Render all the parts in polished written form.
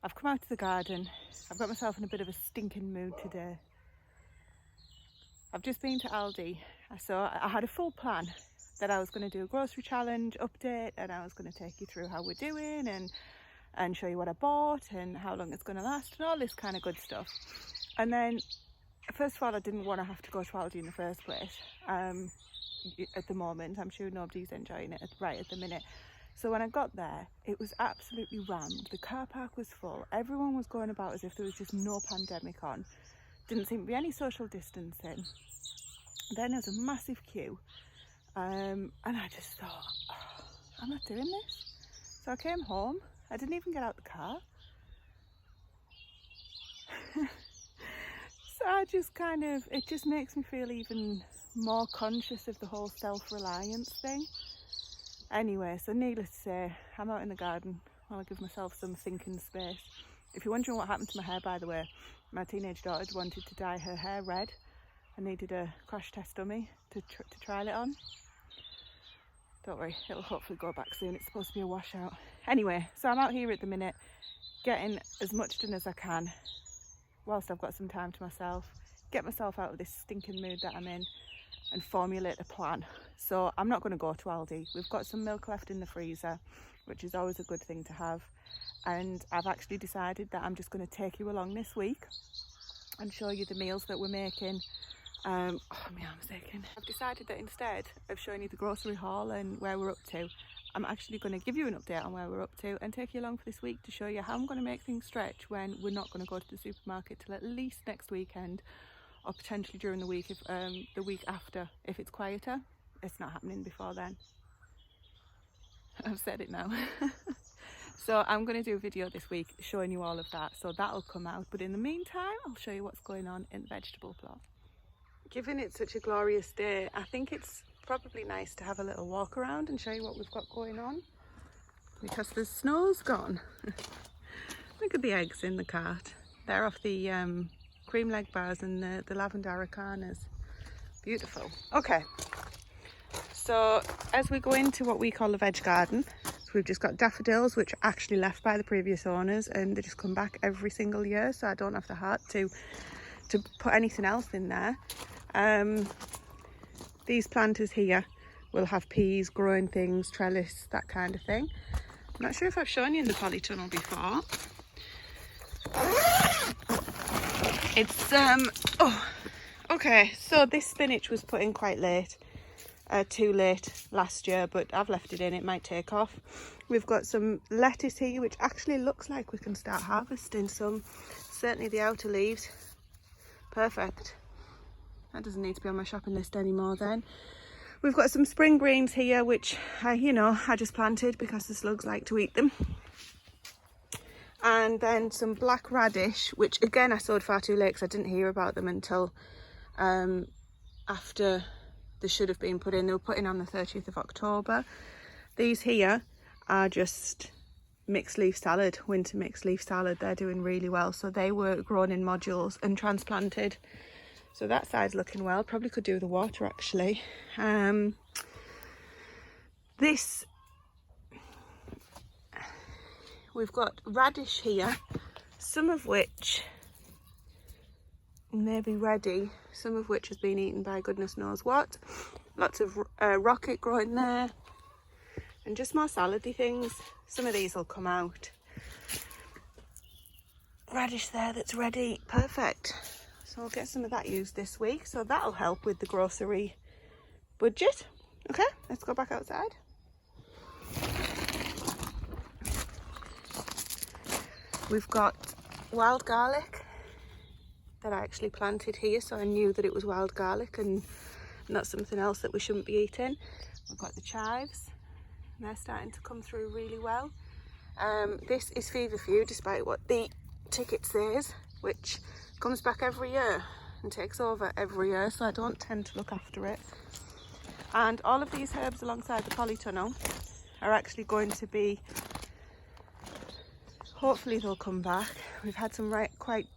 I've come out to the garden. I've got myself in a bit of a stinking mood today. I've just been to Aldi, so I had a full plan that I was going to do a grocery challenge update, and I was going to take you through how we're doing and show you what I bought and how long it's going to last and all this kind of good stuff. And then, first of all, I didn't want to have to go to Aldi in the first place. At the moment, I'm sure nobody's enjoying it right at the minute. So when I got there, it was absolutely rammed. The car park was full. Everyone was going about as if there was just no pandemic on. Didn't seem to be any social distancing. Then there was a massive queue. And I just thought, oh, I'm not doing this. So I came home. I didn't even get out the car. So I just it just makes me feel even more conscious of the whole self-reliance thing. Anyway, so needless to say, I'm out in the garden while I give myself some thinking space. If you're wondering what happened to my hair, by the way, my teenage daughter wanted to dye her hair red. I needed a crash test dummy to trial it on. Don't worry, it'll hopefully go back soon. It's supposed to be a washout. Anyway, so I'm out here at the minute, getting as much done as I can whilst I've got some time to myself, get myself out of this stinking mood that I'm in and formulate a plan. So I'm not going to go to Aldi. We've got some milk left in the freezer, which is always a good thing to have. And I've actually decided that I'm just going to take you along this week and show you the meals that we're making. Oh, my arm's aching. I've decided that instead of showing you the grocery haul and where we're up to, I'm actually going to give you an update on where we're up to and take you along for this week to show you how I'm going to make things stretch when we're not going to go to the supermarket till at least next weekend, or potentially during the week, if the week after, if it's quieter. It's not happening before then. I've said it now. So I'm going to do a video this week showing you all of that, so that'll come out. But in the meantime, I'll show you what's going on in the vegetable plot. Given it's such a glorious day, I think it's probably nice to have a little walk around and show you what we've got going on, because the snow's gone. Look at the eggs in the cart. They're off the cream leg bars and the lavender aracanas. Beautiful. Okay, so as we go into what we call the veg garden, we've just got daffodils, which are actually left by the previous owners, and they just come back every single year, so I don't have the heart to put anything else in there. These planters here will have peas, growing things, trellis, that kind of thing. I'm not sure if I've shown you in the polytunnel before. It's okay, so this spinach was put in quite late, too late last year, but I've left it in. It might take off. We've got some lettuce here, which actually looks like we can start harvesting some. Certainly the outer leaves. Perfect. That doesn't need to be on my shopping list anymore then. We've got some spring greens here, which I just planted because the slugs like to eat them. And then some black radish, which again I sowed far too late because I didn't hear about them until after they should have been put in. They were put in on the 30th of October. These here are just mixed leaf salad, winter mixed leaf salad. They're doing really well. So they were grown in modules and transplanted. So that side's looking well. Probably could do with the water actually. We've got radish here, some of which may be ready, some of which has been eaten by goodness knows what. Lots of rocket growing there, and just more salady things. Some of these will come out. Radish there that's ready, perfect. So I'll get some of that used this week, so that'll help with the grocery budget. Okay, let's go back outside. We've got wild garlic that I actually planted here, so I knew that it was wild garlic and not something else that we shouldn't be eating. We've got the chives, and they're starting to come through really well. This is feverfew, despite what the ticket says, which comes back every year and takes over every year, so I don't tend to look after it. And all of these herbs alongside the polytunnel are actually going to be, hopefully they'll come back. We've had some quite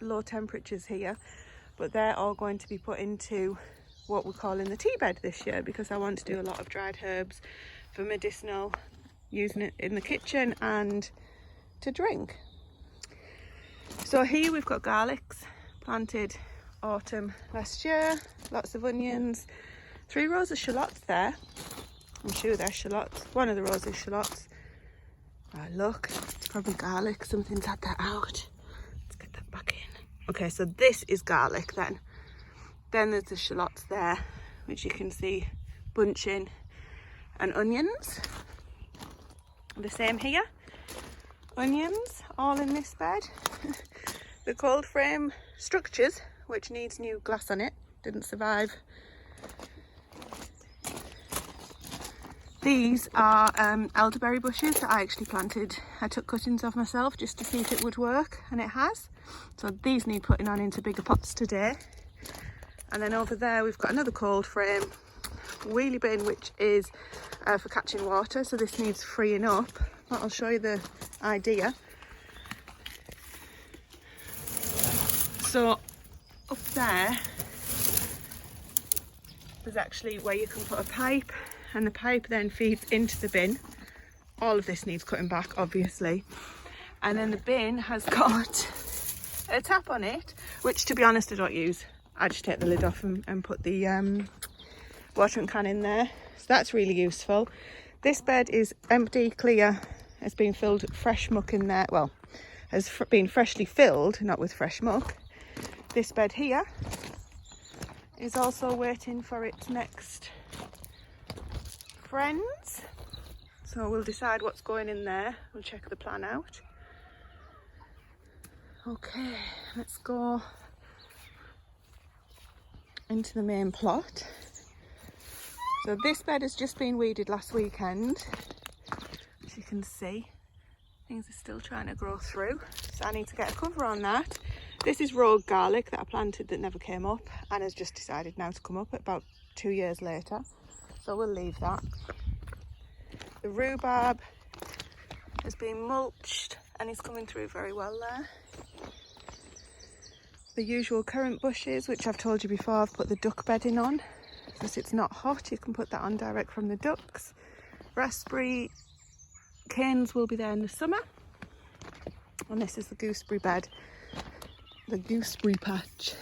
low temperatures here, but they're all going to be put into what we're calling the tea bed this year, because I want to do a lot of dried herbs for medicinal, using it in the kitchen and to drink. So here we've got garlics planted autumn last year, lots of onions, 3 rows of shallots there. I'm sure they're shallots. One of the rows is shallots. Oh, look, it's probably garlic. Something's had that out. Let's get that back in. Okay, so this is garlic then. Then there's the shallots there, which you can see bunching, and onions. The same here. Onions, all in this bed. The cold frame structures, which needs new glass on it, didn't survive. These are elderberry bushes that I actually planted. I took cuttings off myself just to see if it would work, and it has. So these need putting on into bigger pots today. And then over there we've got another cold frame wheelie bin, which is for catching water. So this needs freeing up, but I'll show you the idea. So up there, there's actually where you can put a pipe, and the pipe then feeds into the bin. All of this needs cutting back, obviously. And then the bin has got a tap on it, which to be honest I don't use. I just take the lid off and put the watering can in there. So that's really useful. This bed is empty, clear. It's been filled with fresh muck in there. Well, has been freshly filled, not with fresh muck. This bed here is also waiting for its next friends. So we'll decide what's going in there. We'll check the plan out. Okay, let's go into the main plot. So this bed has just been weeded last weekend. As you can see, things are still trying to grow through. So I need to get a cover on that. This is rogue garlic that I planted that never came up and has just decided now to come up about 2 years later. So we'll leave that. The rhubarb has been mulched and is coming through very well there. The usual currant bushes, which I've told you before, I've put the duck bedding on. Because it's not hot, you can put that on direct from the ducks. Raspberry canes will be there in the summer. And this is the gooseberry bed, the gooseberry patch.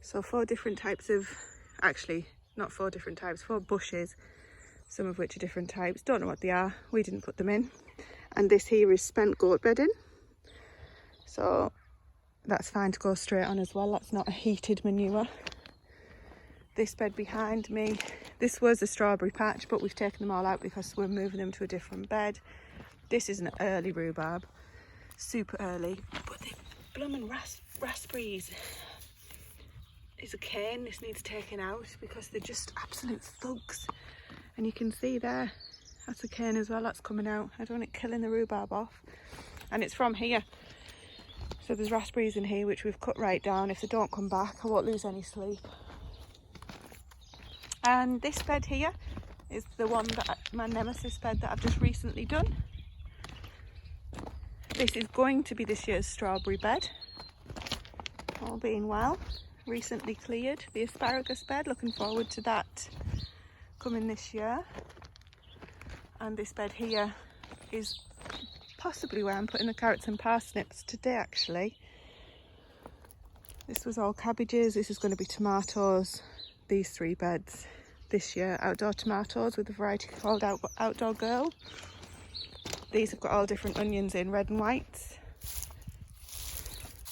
So 4 different types of, actually not 4 different types, 4 bushes, some of which are different types. Don't know what they are, we didn't put them in. And this here is spent goat bedding. So that's fine to go straight on as well, that's not a heated manure. This bed behind me, this was a strawberry patch, but we've taken them all out because we're moving them to a different bed. This is an early rhubarb, super early, but the blooming raspberries is a cane. This needs taken out because they're just absolute thugs. And you can see there, that's a cane as well, that's coming out. I don't want it killing the rhubarb off. And it's from here. So there's raspberries in here which we've cut right down. If they don't come back, I won't lose any sleep. And this bed here is the one that my nemesis bed that I've just recently done. This is going to be this year's strawberry bed, all being well. Recently cleared the asparagus bed, looking forward to that coming this year. And this bed here is possibly where I'm putting the carrots and parsnips today actually. This was all cabbages, this is going to be tomatoes. These 3 beds this year, outdoor tomatoes with a variety called Outdoor Girl. These have got all different onions in, red and whites.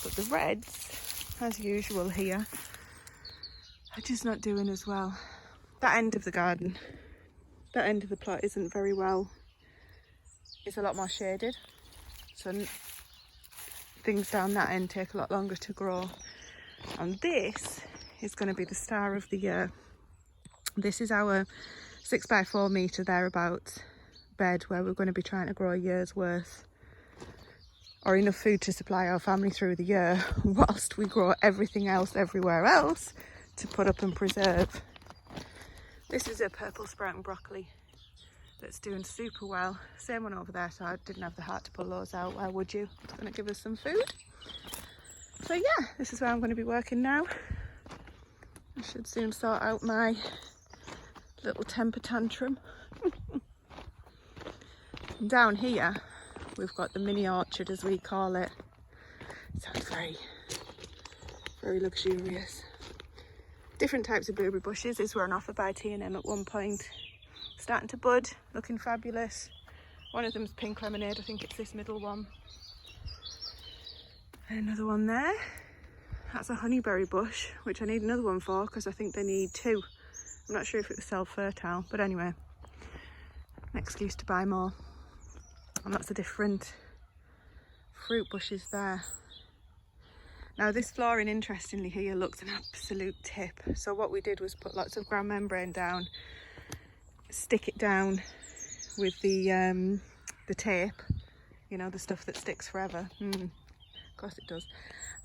But the reds, as usual here, are just not doing as well. That end of the garden, that end of the plot isn't very well. It's a lot more shaded. So things down that end take a lot longer to grow. And this is going to be the star of the year. This is our 6x4 metre thereabouts bed where we're going to be trying to grow a year's worth, or enough food to supply our family through the year, whilst we grow everything else everywhere else to put up and preserve. This is a purple sprouting broccoli that's doing super well. Same one over there, so I didn't have the heart to pull those out. Why would you? It's going to give us some food. So yeah, this is where I'm going to be working now. I should soon sort out my little temper tantrum. Down here we've got the mini orchard, as we call it. Sounds very, very luxurious. Different types of blueberry bushes. These were on offer by T&M at one point. Starting to bud, looking fabulous. One of them's pink lemonade, I think it's this middle one. And another one there. That's a honeyberry bush, which I need another one for because I think they need two. I'm not sure if it was self-fertile, but anyway, an excuse to buy more. And lots of different fruit bushes there. Now this flooring, interestingly here, looks an absolute tip. So what we did was put lots of ground membrane down, stick it down with the tape, you know, the stuff that sticks forever. Of course it does.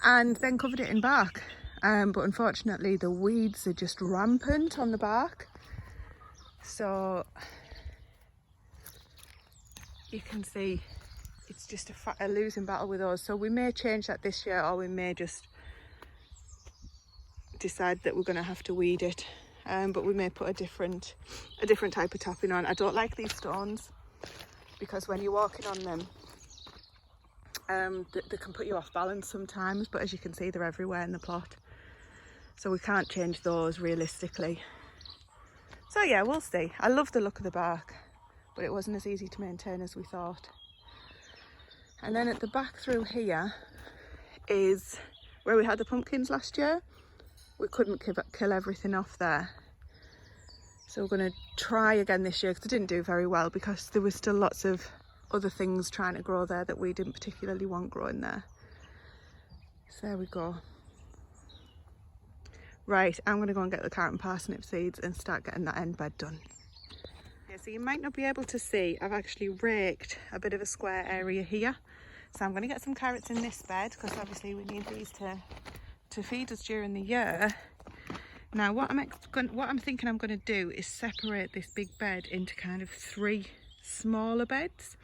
And then covered it in bark. But unfortunately the weeds are just rampant on the bark. So you can see it's just a losing battle with us. So we may change that this year, or we may just decide that we're going to have to weed it. But we may put a different type of topping on. I don't like these stones because when you're walking on them, they can put you off balance sometimes, but as you can see, they're everywhere in the plot. So we can't change those realistically. So yeah, we'll see. I love the look of the bark, but it wasn't as easy to maintain as we thought. And then at the back through here is where we had the pumpkins last year. We couldn't kill everything off there. So we're going to try again this year, because it didn't do very well because there was still lots of other things trying to grow there that we didn't particularly want growing there. So there we go. Right, I'm going to go and get the carrot and parsnip seeds and start getting that end bed done. Okay, so you might not be able to see, I've actually raked a bit of a square area here. So I'm going to get some carrots in this bed because obviously we need these to feed us during the year. Now what I'm thinking I'm going to do is separate this big bed into kind of 3 smaller beds,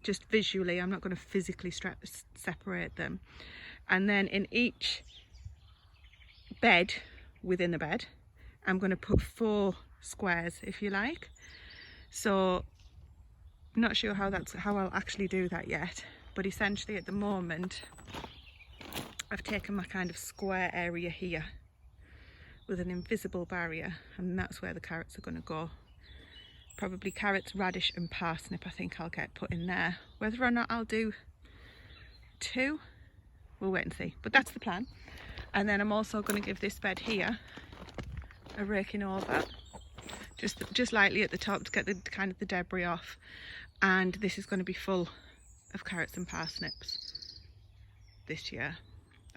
just visually. I'm not going to physically separate them. And then in each bed within the bed, I'm going to put 4 squares, if you like. So I'm not sure how I'll actually do that yet, but essentially at the moment I've taken my kind of square area here with an invisible barrier, and that's where the carrots are going to go. Probably carrots, radish and parsnip I think I'll get put in there. Whether or not I'll do 2, we'll wait and see, but that's the plan. And then I'm also going to give this bed here a raking over, just lightly at the top to get the kind of the debris off. And this is going to be full of carrots and parsnips this year.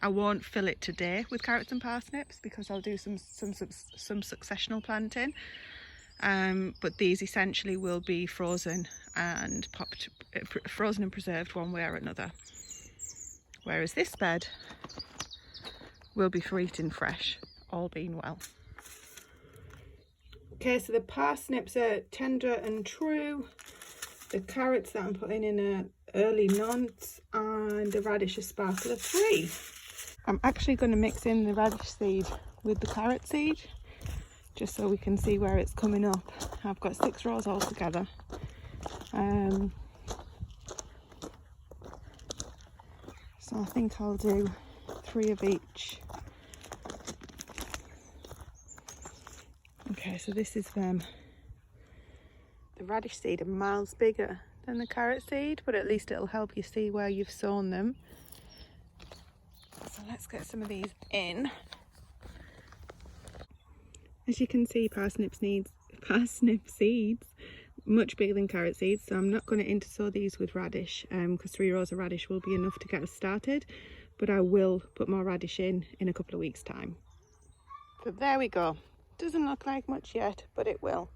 I won't fill it today with carrots and parsnips because I'll do some successional planting. But these essentially will be frozen and preserved one way or another. Whereas this bed will be for eating fresh, all being well. Okay, so the parsnips are tender and true. The carrots that I'm putting in are early nonce, and the radish is sparkler 3. I'm actually going to mix in the radish seed with the carrot seed, just so we can see where it's coming up. I've got 6 rows altogether. So I think I'll do 3 of each. Okay, so this is them. The radish seed are miles bigger than the carrot seed, but at least it'll help you see where you've sown them. So let's get some of these in. As you can see, parsnip seeds much bigger than carrot seeds, so I'm not going to intersow these with radish because 3 rows of radish will be enough to get us started, but I will put more radish in a couple of weeks time. So there we go. Doesn't look like much yet, but it will.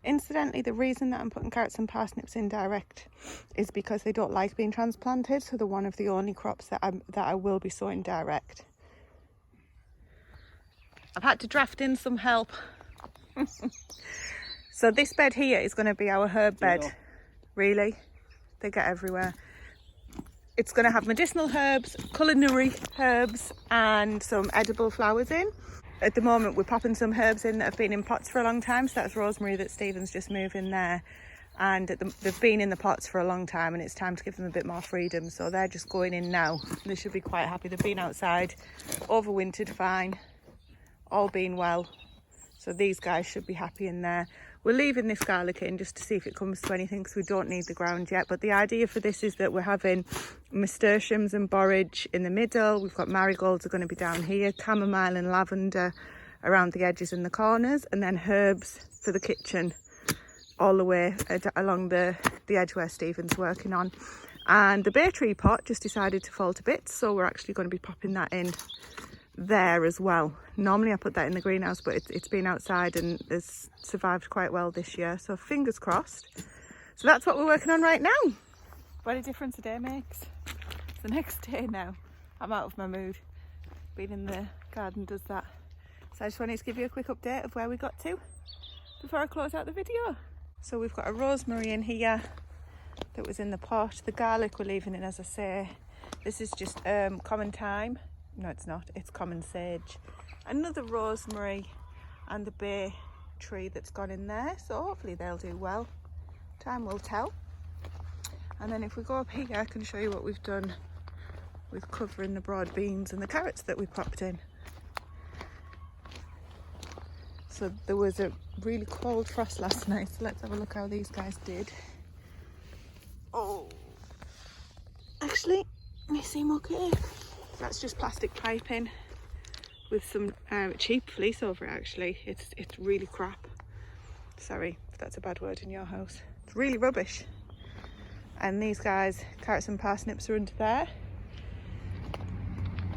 Incidentally, the reason that I'm putting carrots and parsnips in direct is because they don't like being transplanted, so they're one of the only crops that I will be sowing direct. I've had to draft in some help. So this bed here is going to be our herb bed. Really? They get everywhere. It's going to have medicinal herbs, culinary herbs and some edible flowers in. At the moment we're popping some herbs in that have been in pots for a long time, so that's rosemary that Stephen's just moving there, and they've been in the pots for a long time, and it's time to give them a bit more freedom. So they're just going in now. They should be quite happy. They've been outside, overwintered fine, all been well. So these guys should be happy in there. We're leaving this garlic in just to see if it comes to anything, because we don't need the ground yet. But the idea for this is that we're having nasturtiums and borage in the middle. We've got marigolds are going to be down here, chamomile and lavender around the edges and the corners, and then herbs for the kitchen all the way along the edge where Stephen's working on. And the bay tree pot just decided to fall to bits, so we're actually going to be popping that in there as well. Normally I put that in the greenhouse, but it's been outside and has survived quite well this year, so fingers crossed. So that's what we're working on right now. What a difference a day makes. It's the next day now. I'm out of my mood. Being in the garden does that. So I just wanted to give you a quick update of where we got to before I close out the video. So we've got a rosemary in here that was in the pot. The garlic we're leaving in, as I say. This is just common thyme. No, it's not. It's common sage. Another rosemary and the bay tree that's gone in there. So hopefully they'll do well. Time will tell. And then if we go up here, I can show you what we've done with covering the broad beans and the carrots that we popped in. So there was a really cold frost last night, so let's have a look how these guys did. Oh, actually, they seem okay. That's just plastic piping with some cheap fleece over it. Actually, it's really crap. Sorry if that's a bad word in your house. It's really rubbish. And these guys, carrots and parsnips, are under there.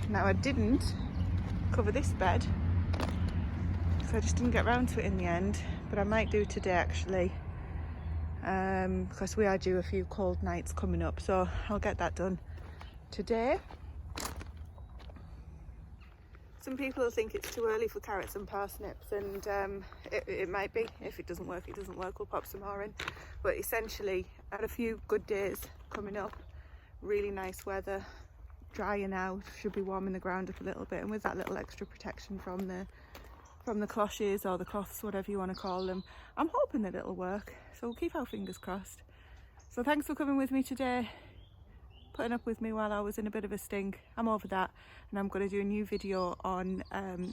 Now I didn't cover this bed, so I just didn't get around to it in the end, but I might do today actually, because we are due a few cold nights coming up, so I'll get that done today. Some people think it's too early for carrots and parsnips, and it might be. If it doesn't work, it doesn't work. We'll pop some more in. But essentially, I had a few good days coming up, really nice weather, drying out, should be warming the ground up a little bit, and with that little extra protection from the cloches or the cloths, whatever you want to call them, I'm hoping that it'll work. So we'll keep our fingers crossed. So thanks for coming with me today, putting up with me while I was in a bit of a stink. I'm over that, and I'm going to do a new video on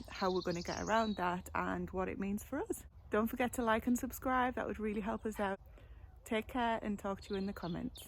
how we're going to get around that and what it means for us. Don't forget to like and subscribe, that would really help us out. Take care and talk to you in the comments.